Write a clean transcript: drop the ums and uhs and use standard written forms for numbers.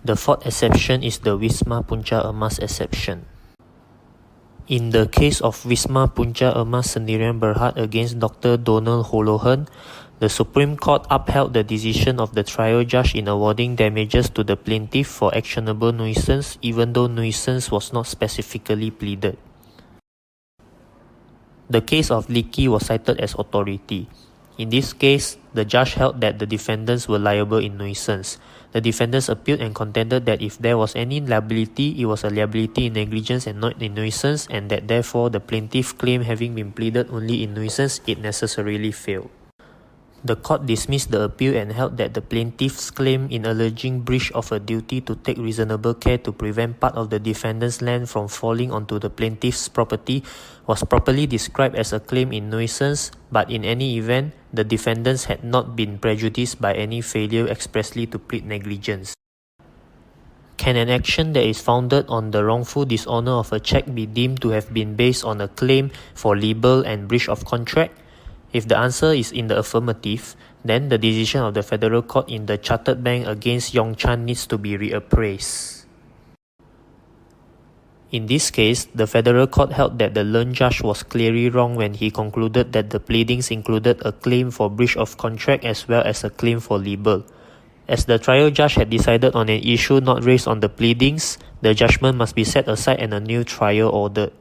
The fourth exception is the Wisma Punca Emas exception. In the case of Wisma Punca Emas Sendirian Berhad against Dr. Donald Holohan, the Supreme Court upheld the decision of the trial judge in awarding damages to the plaintiff for actionable nuisance, even though nuisance was not specifically pleaded. The case of Leakey was cited as authority. In this case, the judge held that the defendants were liable in nuisance. The defendants appealed and contended that if there was any liability, it was a liability in negligence and not in nuisance, and that therefore the plaintiff's claim having been pleaded only in nuisance, it necessarily failed. The court dismissed the appeal and held that the plaintiff's claim in alleging breach of a duty to take reasonable care to prevent part of the defendant's land from falling onto the plaintiff's property was properly described as a claim in nuisance, but in any event, the defendants had not been prejudiced by any failure expressly to plead negligence. Can an action that is founded on the wrongful dishonor of a check be deemed to have been based on a claim for libel and breach of contract? If the answer is in the affirmative, then the decision of the Federal Court in the Chartered Bank against Yong Chan needs to be reappraised. In this case, the Federal Court held that the learned judge was clearly wrong when he concluded that the pleadings included a claim for breach of contract as well as a claim for libel. As the trial judge had decided on an issue not raised on the pleadings, the judgment must be set aside and a new trial ordered.